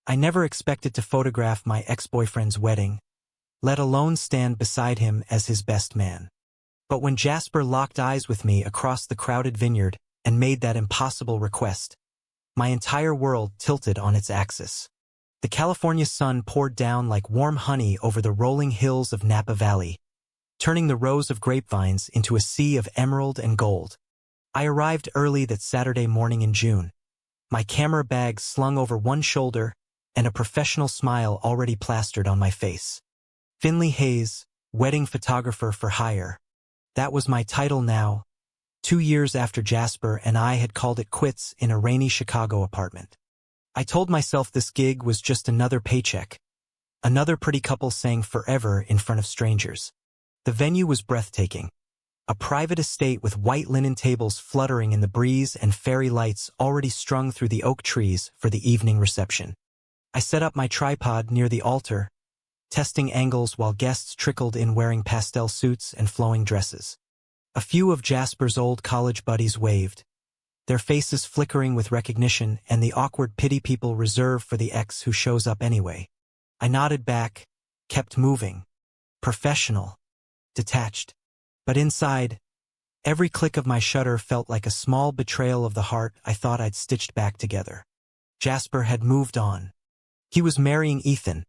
I never expected to photograph my ex-boyfriend's wedding, let alone stand beside him as his best man. But when Jasper locked eyes with me across the crowded vineyard and made that impossible request, my entire world tilted on its axis. The California sun poured down like warm honey over the rolling hills of Napa Valley, turning the rows of grapevines into a sea of emerald and gold. I arrived early that Saturday morning in June, my camera bag slung over one shoulder and a professional smile already plastered on my face. Finley Hayes, wedding photographer for hire. That was my title now, 2 years after Jasper and I had called it quits in a rainy Chicago apartment. I told myself this gig was just another paycheck. Another pretty couple sang forever in front of strangers. The venue was breathtaking. A private estate with white linen tables fluttering in the breeze and fairy lights already strung through the oak trees for the evening reception. I set up my tripod near the altar, testing angles while guests trickled in wearing pastel suits and flowing dresses. A few of Jasper's old college buddies waved, their faces flickering with recognition and the awkward pity people reserve for the ex who shows up anyway. I nodded back, kept moving. Professional. Detached. But inside, every click of my shutter felt like a small betrayal of the heart I thought I'd stitched back together. Jasper had moved on. He was marrying Ethan,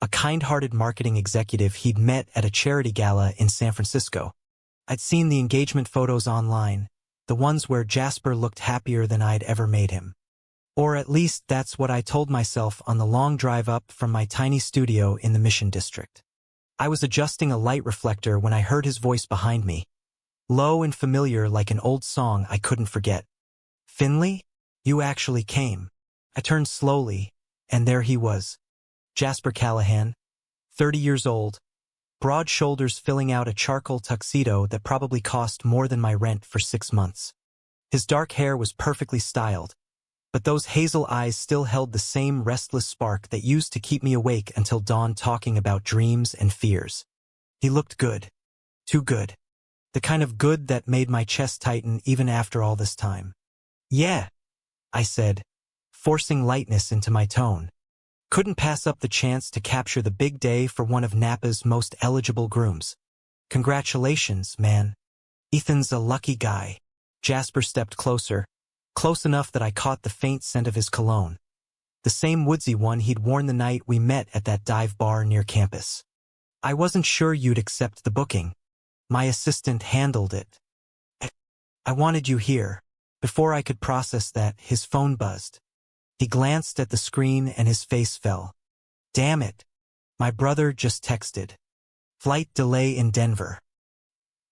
a kind-hearted marketing executive he'd met at a charity gala in San Francisco. I'd seen the engagement photos online, the ones where Jasper looked happier than I'd ever made him. Or at least that's what I told myself on the long drive up from my tiny studio in the Mission District. I was adjusting a light reflector when I heard his voice behind me, low and familiar like an old song I couldn't forget. "Finley? You actually came." I turned slowly, and there he was. Jasper Callahan, 30 years old, broad shoulders filling out a charcoal tuxedo that probably cost more than my rent for 6 months. His dark hair was perfectly styled, but those hazel eyes still held the same restless spark that used to keep me awake until dawn talking about dreams and fears. He looked good. Too good. The kind of good that made my chest tighten even after all this time. "Yeah," I said, forcing lightness into my tone. Couldn't pass up the chance to capture the big day for one of Napa's most eligible grooms. "Congratulations, man. Ethan's a lucky guy." Jasper stepped closer, close enough that I caught the faint scent of his cologne. The same woodsy one he'd worn the night we met at that dive bar near campus. "I wasn't sure you'd accept the booking. My assistant handled it. I wanted you here." Before I could process that, his phone buzzed. He glanced at the screen and his face fell. "Damn it. My brother just texted. Flight delay in Denver.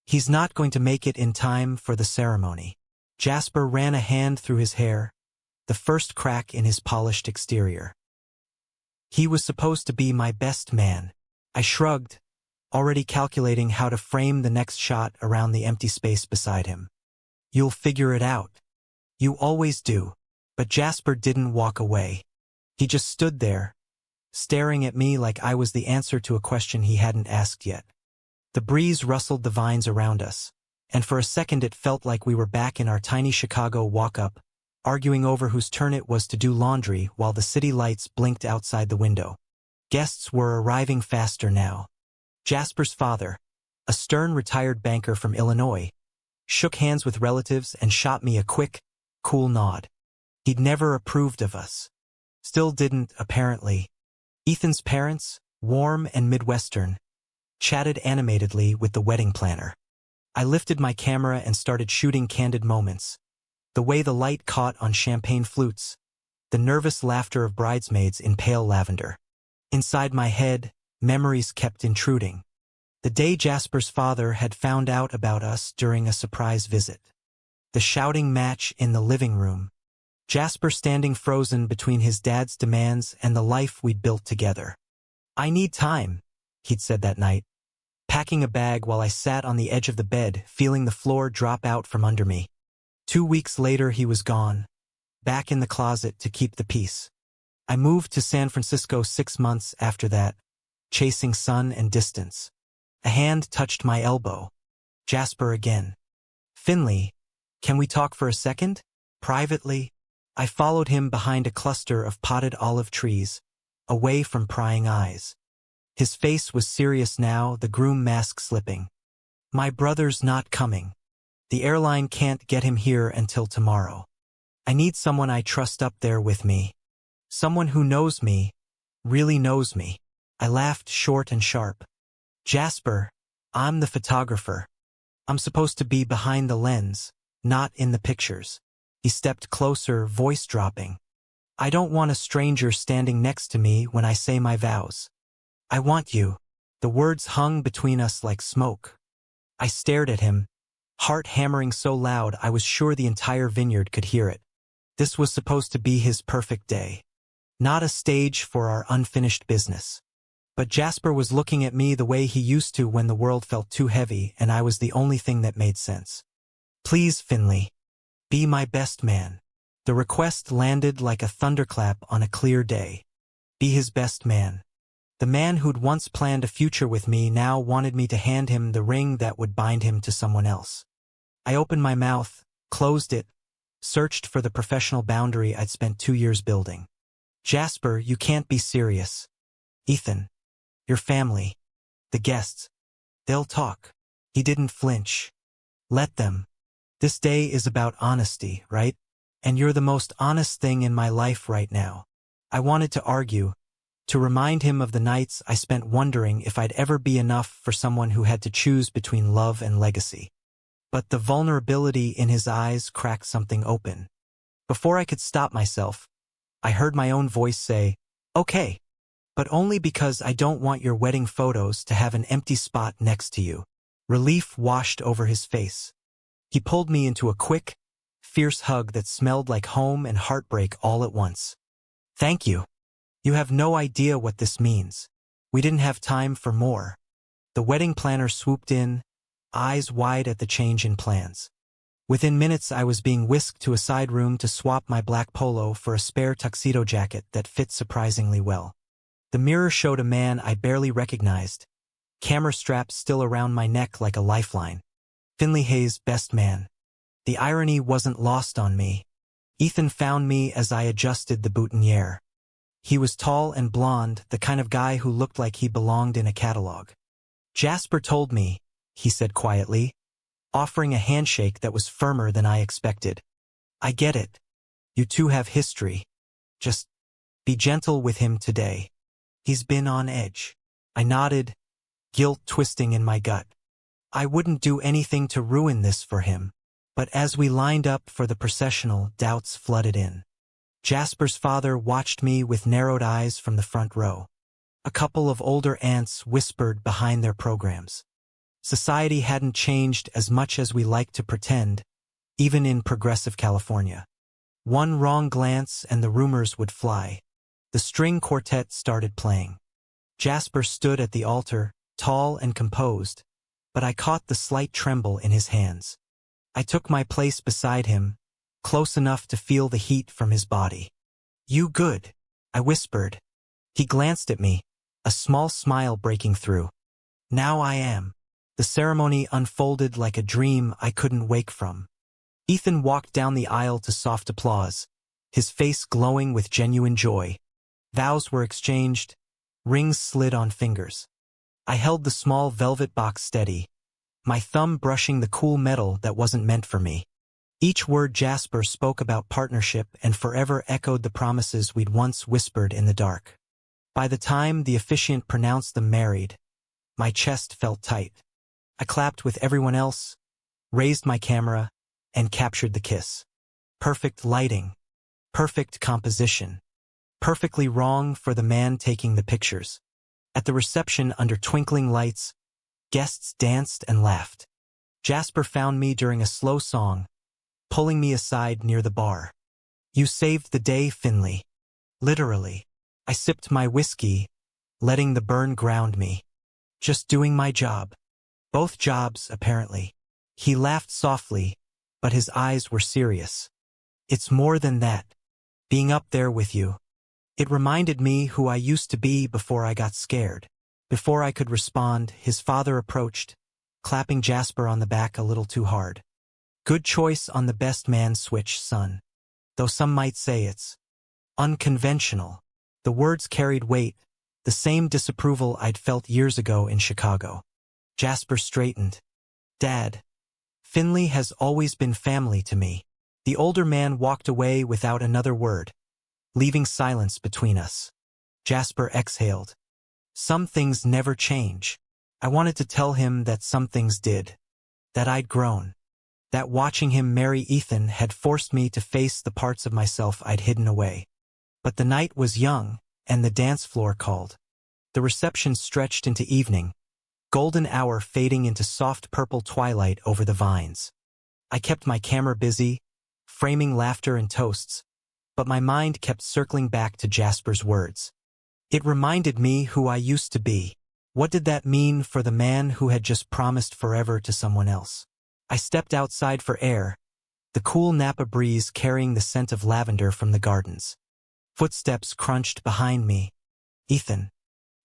He's not going to make it in time for the ceremony." Jasper ran a hand through his hair, the first crack in his polished exterior. "He was supposed to be my best man." I shrugged, already calculating how to frame the next shot around the empty space beside him. "You'll figure it out. You always do." But Jasper didn't walk away. He just stood there, staring at me like I was the answer to a question he hadn't asked yet. The breeze rustled the vines around us, and for a second it felt like we were back in our tiny Chicago walk-up, arguing over whose turn it was to do laundry while the city lights blinked outside the window. Guests were arriving faster now. Jasper's father, a stern retired banker from Illinois, shook hands with relatives and shot me a quick, cool nod. He'd never approved of us. Still didn't, apparently. Ethan's parents, warm and Midwestern, chatted animatedly with the wedding planner. I lifted my camera and started shooting candid moments. The way the light caught on champagne flutes, the nervous laughter of bridesmaids in pale lavender. Inside my head, memories kept intruding. The day Jasper's father had found out about us during a surprise visit. The shouting match in the living room. Jasper standing frozen between his dad's demands and the life we'd built together. "I need time," he'd said that night, packing a bag while I sat on the edge of the bed, feeling the floor drop out from under me. 2 weeks later he was gone, back in the closet to keep the peace. I moved to San Francisco 6 months after that, chasing sun and distance. A hand touched my elbow. Jasper again. "Finley, can we talk for a second? Privately?" I followed him behind a cluster of potted olive trees, away from prying eyes. His face was serious now, the groom mask slipping. My brother's not coming. The airline can't get him here until tomorrow. I need someone I trust up there with me. Someone who knows me, really knows me. I laughed short and sharp. Jasper, I'm the photographer. I'm supposed to be behind the lens, not in the pictures. He stepped closer, voice dropping. I don't want a stranger standing next to me when I say my vows. I want you. The words hung between us like smoke. I stared at him, heart hammering so loud I was sure the entire vineyard could hear it. This was supposed to be his perfect day. Not a stage for our unfinished business. But Jasper was looking at me the way he used to when the world felt too heavy and I was the only thing that made sense. Please, Finley, be my best man. The request landed like a thunderclap on a clear day. Be his best man. The man who'd once planned a future with me now wanted me to hand him the ring that would bind him to someone else. I opened my mouth, closed it, searched for the professional boundary I'd spent 2 years building. Jasper, you can't be serious. Ethan, your family, the guests, they'll talk. He didn't flinch. Let them. This day is about honesty, right? And you're the most honest thing in my life right now. I wanted to argue, to remind him of the nights I spent wondering if I'd ever be enough for someone who had to choose between love and legacy. But the vulnerability in his eyes cracked something open. Before I could stop myself, I heard my own voice say, okay, but only because I don't want your wedding photos to have an empty spot next to you. Relief washed over his face. He pulled me into a quick, fierce hug that smelled like home and heartbreak all at once. Thank you. You have no idea what this means. We didn't have time for more. The wedding planner swooped in, eyes wide at the change in plans. Within minutes I was being whisked to a side room to swap my black polo for a spare tuxedo jacket that fit surprisingly well. The mirror showed a man I barely recognized, camera straps still around my neck like a lifeline. Finley Hayes' best man. The irony wasn't lost on me. Ethan found me as I adjusted the boutonniere. He was tall and blonde, the kind of guy who looked like he belonged in a catalog. Jasper told me, he said quietly, offering a handshake that was firmer than I expected. I get it. You two have history. Just be gentle with him today. He's been on edge. I nodded, guilt twisting in my gut. I wouldn't do anything to ruin this for him. But as we lined up for the processional, doubts flooded in. Jasper's father watched me with narrowed eyes from the front row. A couple of older aunts whispered behind their programs. Society hadn't changed as much as we like to pretend, even in progressive California. One wrong glance and the rumors would fly. The string quartet started playing. Jasper stood at the altar, tall and composed, but I caught the slight tremble in his hands. I took my place beside him, close enough to feel the heat from his body. You good? I whispered. He glanced at me, a small smile breaking through. Now I am. The ceremony unfolded like a dream I couldn't wake from. Ethan walked down the aisle to soft applause, his face glowing with genuine joy. Vows were exchanged, rings slid on fingers. I held the small velvet box steady, my thumb brushing the cool metal that wasn't meant for me. Each word Jasper spoke about partnership and forever echoed the promises we'd once whispered in the dark. By the time the officiant pronounced them married, my chest felt tight. I clapped with everyone else, raised my camera, and captured the kiss. Perfect lighting, perfect composition, perfectly wrong for the man taking the pictures. At the reception under twinkling lights, guests danced and laughed. Jasper found me during a slow song, pulling me aside near the bar. You saved the day, Finley. Literally. I sipped my whiskey, letting the burn ground me. Just doing my job. Both jobs, apparently. He laughed softly, but his eyes were serious. It's more than that. Being up there with you. It reminded me who I used to be before I got scared. Before I could respond, his father approached, clapping Jasper on the back a little too hard. Good choice on the best man switch, son. Though some might say it's unconventional. The words carried weight, the same disapproval I'd felt years ago in Chicago. Jasper straightened. Dad, Finley has always been family to me. The older man walked away without another word, leaving silence between us. Jasper exhaled. Some things never change. I wanted to tell him that some things did. That I'd grown. That watching him marry Ethan had forced me to face the parts of myself I'd hidden away. But the night was young, and the dance floor called. The reception stretched into evening, golden hour fading into soft purple twilight over the vines. I kept my camera busy, framing laughter and toasts, but my mind kept circling back to Jasper's words. It reminded me who I used to be. What did that mean for the man who had just promised forever to someone else? I stepped outside for air, the cool Napa breeze carrying the scent of lavender from the gardens. Footsteps crunched behind me. Ethan.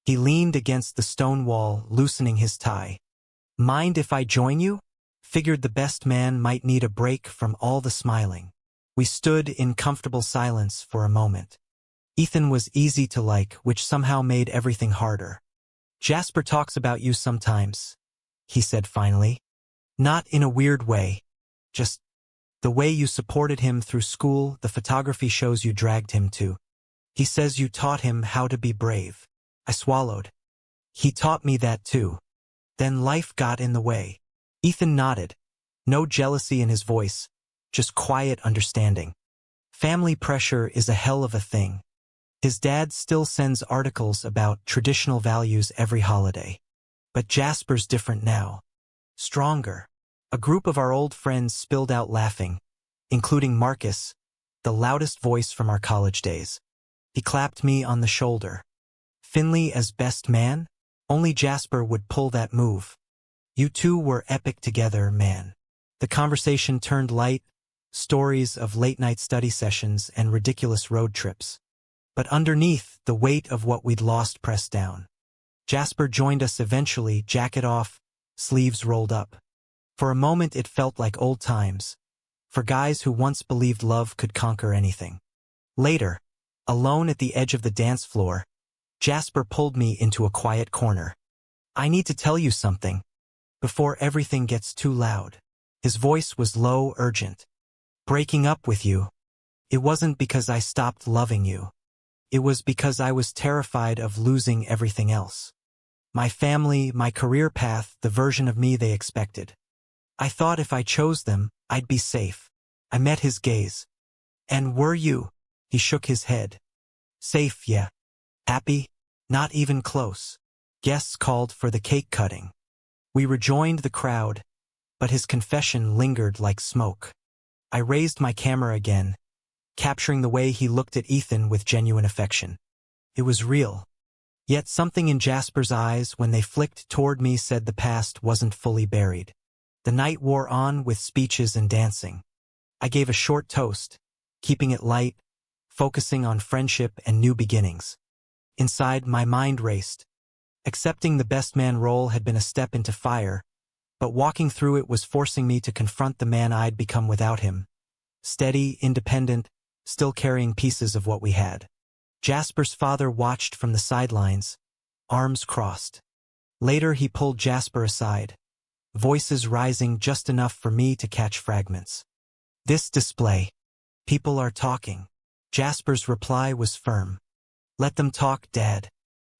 He leaned against the stone wall, loosening his tie. Mind if I join you? Figured the best man might need a break from all the smiling. We stood in comfortable silence for a moment. Ethan was easy to like, which somehow made everything harder. Jasper talks about you sometimes, he said finally. Not in a weird way. Just the way you supported him through school, the photography shows you dragged him to. He says you taught him how to be brave. I swallowed. He taught me that too. Then life got in the way. Ethan nodded. No jealousy in his voice, just quiet understanding. Family pressure is a hell of a thing. His dad still sends articles about traditional values every holiday. But Jasper's different now. Stronger. A group of our old friends spilled out laughing, including Marcus, the loudest voice from our college days. He clapped me on the shoulder. Finley as best man? Only Jasper would pull that move. You two were epic together, man. The conversation turned light, stories of late-night study sessions and ridiculous road trips. But underneath, the weight of what we'd lost pressed down. Jasper joined us eventually, jacket off, sleeves rolled up. For a moment it felt like old times, for guys who once believed love could conquer anything. Later, alone at the edge of the dance floor, Jasper pulled me into a quiet corner. I need to tell you something, before everything gets too loud. His voice was low, urgent. Breaking up with you. It wasn't because I stopped loving you. It was because I was terrified of losing everything else. My family, my career path, the version of me they expected. I thought if I chose them, I'd be safe. I met his gaze. And were you? He shook his head. Safe, yeah. Happy? Not even close. Guests called for the cake cutting. We rejoined the crowd, but his confession lingered like smoke. I raised my camera again, capturing the way he looked at Ethan with genuine affection. It was real. Yet something in Jasper's eyes when they flicked toward me said the past wasn't fully buried. The night wore on with speeches and dancing. I gave a short toast, keeping it light, focusing on friendship and new beginnings. Inside, my mind raced. Accepting the best man role had been a step into fire, but walking through it was forcing me to confront the man I'd become without him. Steady, independent, still carrying pieces of what we had. Jasper's father watched from the sidelines, arms crossed. Later he pulled Jasper aside, voices rising just enough for me to catch fragments. This display. People are talking. Jasper's reply was firm. Let them talk, Dad.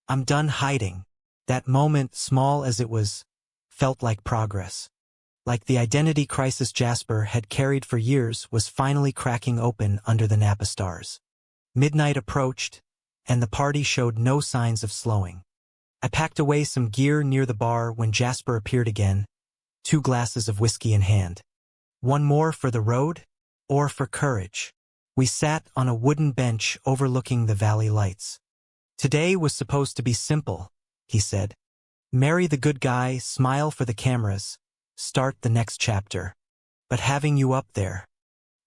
I'm done hiding. That moment, small as it was, felt like progress. Like the identity crisis Jasper had carried for years was finally cracking open under the Napa stars. Midnight approached, and the party showed no signs of slowing. I packed away some gear near the bar when Jasper appeared again, 2 glasses of whiskey in hand. One more for the road, or for courage? We sat on a wooden bench overlooking the valley lights. Today was supposed to be simple, he said. Marry the good guy, smile for the cameras, start the next chapter. But having you up there,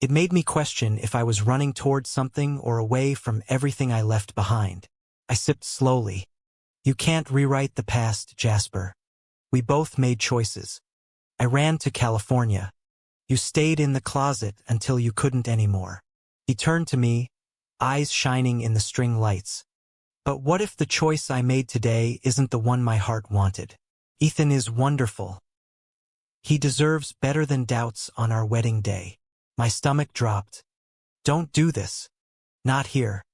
it made me question if I was running towards something or away from everything I left behind. I sipped slowly. You can't rewrite the past, Jasper. We both made choices. I ran to California. You stayed in the closet until you couldn't anymore. He turned to me, eyes shining in the string lights. But what if the choice I made today isn't the one my heart wanted? Ethan is wonderful. He deserves better than doubts on our wedding day. My stomach dropped. Don't do this. Not here.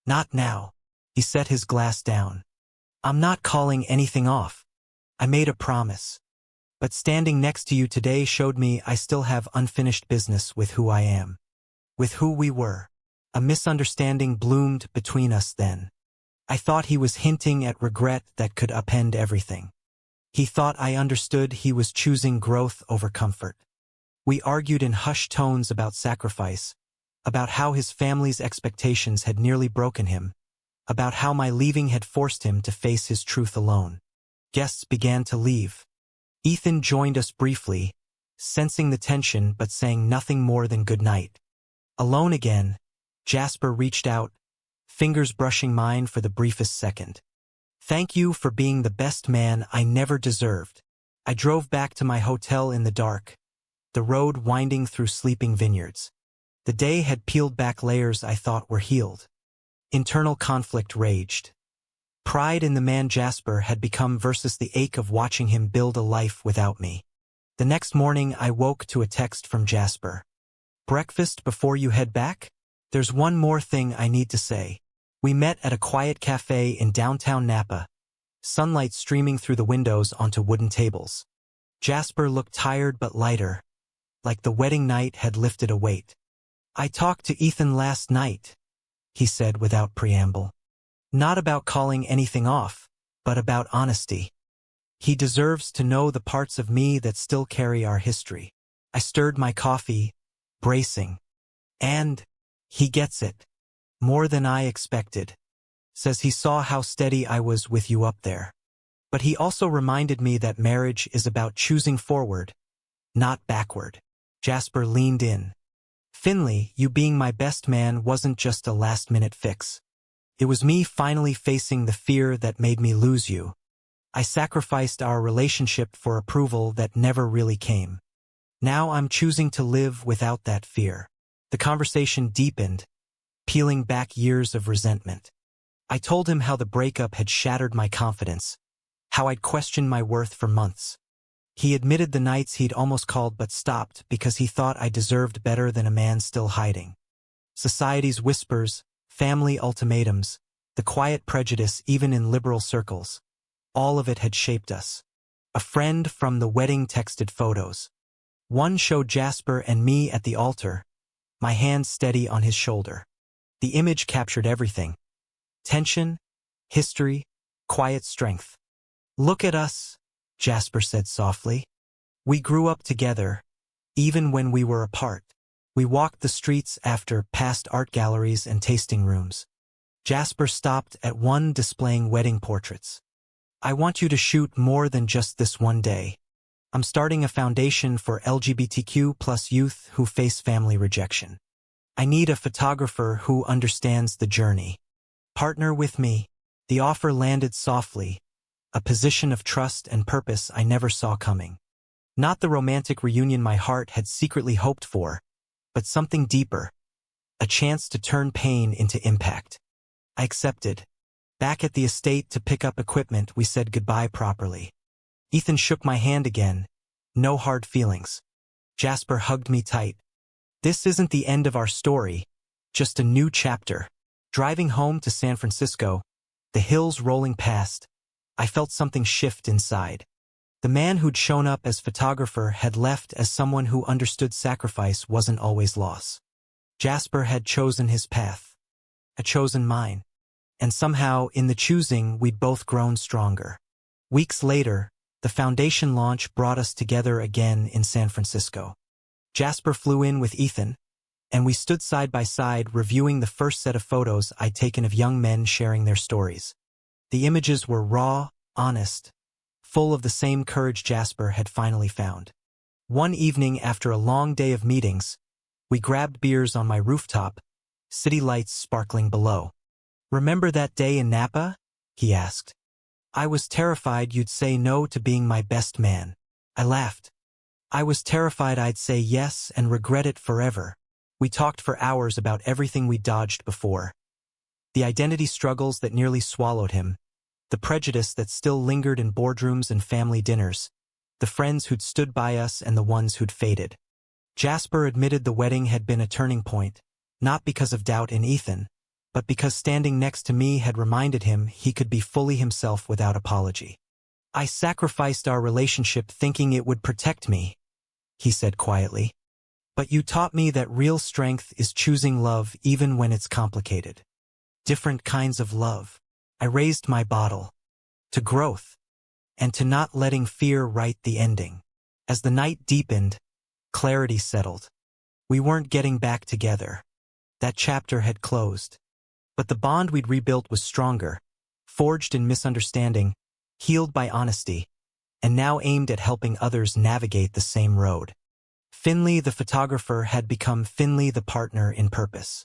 Not now. He set his glass down. I'm not calling anything off. I made a promise. But standing next to you today showed me I still have unfinished business with who I am. With who we were. A misunderstanding bloomed between us then. I thought he was hinting at regret that could upend everything. He thought I understood he was choosing growth over comfort. We argued in hushed tones about sacrifice, about how his family's expectations had nearly broken him, about how my leaving had forced him to face his truth alone. Guests began to leave. Ethan joined us briefly, sensing the tension but saying nothing more than good night. Alone again, Jasper reached out, fingers brushing mine for the briefest second. Thank you for being the best man I never deserved. I drove back to my hotel in the dark, the road winding through sleeping vineyards. The day had peeled back layers I thought were healed. Internal conflict raged. Pride in the man Jasper had become versus the ache of watching him build a life without me. The next morning I woke to a text from Jasper. Breakfast before you head back? There's one more thing I need to say. We met at a quiet cafe in downtown Napa, sunlight streaming through the windows onto wooden tables. Jasper looked tired but lighter, like the wedding night had lifted a weight. I talked to Ethan last night, he said without preamble. Not about calling anything off, but about honesty. He deserves to know the parts of me that still carry our history. I stirred my coffee, bracing. And he gets it. More than I expected. Says he saw how steady I was with you up there. But he also reminded me that marriage is about choosing forward, not backward. Jasper leaned in. Finley, you being my best man wasn't just a last-minute fix. It was me finally facing the fear that made me lose you. I sacrificed our relationship for approval that never really came. Now I'm choosing to live without that fear. The conversation deepened, peeling back years of resentment. I told him how the breakup had shattered my confidence, how I'd questioned my worth for months. He admitted the nights he'd almost called but stopped because he thought I deserved better than a man still hiding. Society's whispers, family ultimatums, the quiet prejudice even in liberal circles, all of it had shaped us. A friend from the wedding texted photos. One showed Jasper and me at the altar, my hand steady on his shoulder. The image captured everything. Tension, history, quiet strength. Look at us, Jasper said softly. We grew up together, even when we were apart. We walked the streets after past art galleries and tasting rooms. Jasper stopped at one displaying wedding portraits. I want you to shoot more than just this one day. I'm starting a foundation for LGBTQ+ youth who face family rejection. I need a photographer who understands the journey. Partner with me. The offer landed softly, a position of trust and purpose I never saw coming. Not the romantic reunion my heart had secretly hoped for, but something deeper, a chance to turn pain into impact. I accepted. Back at the estate to pick up equipment, we said goodbye properly. Ethan shook my hand again. No hard feelings. Jasper hugged me tight. This isn't the end of our story, just a new chapter. Driving home to San Francisco, the hills rolling past, I felt something shift inside. The man who'd shown up as photographer had left as someone who understood sacrifice wasn't always loss. Jasper had chosen his path. I'd chosen mine. And somehow, in the choosing, we'd both grown stronger. Weeks later, the foundation launch brought us together again in San Francisco. Jasper flew in with Ethan, and we stood side by side reviewing the first set of photos I'd taken of young men sharing their stories. The images were raw, honest, full of the same courage Jasper had finally found. One evening after a long day of meetings, we grabbed beers on my rooftop, city lights sparkling below. Remember that day in Napa? He asked. I was terrified you'd say no to being my best man. I laughed. I was terrified I'd say yes and regret it forever. We talked for hours about everything we dodged before. The identity struggles that nearly swallowed him, the prejudice that still lingered in boardrooms and family dinners, the friends who'd stood by us and the ones who'd faded. Jasper admitted the wedding had been a turning point, not because of doubt in Ethan, but because standing next to me had reminded him he could be fully himself without apology. "I sacrificed our relationship thinking it would protect me," he said quietly. "But you taught me that real strength is choosing love even when it's complicated. Different kinds of love." I raised my bottle. To growth. And to not letting fear write the ending. As the night deepened, clarity settled. We weren't getting back together. That chapter had closed. But the bond we'd rebuilt was stronger, forged in misunderstanding, healed by honesty, and now aimed at helping others navigate the same road. Finley the photographer had become Finley the partner in purpose.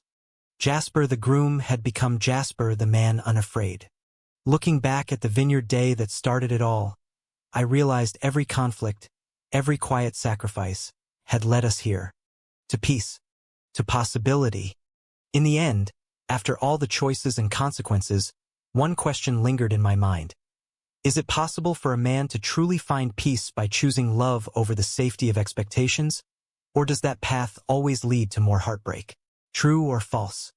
Jasper the groom had become Jasper the man unafraid. Looking back at the vineyard day that started it all, I realized every conflict, every quiet sacrifice, had led us here. To peace. To possibility. In the end, after all the choices and consequences, one question lingered in my mind. Is it possible for a man to truly find peace by choosing love over the safety of expectations? Or does that path always lead to more heartbreak? True or false?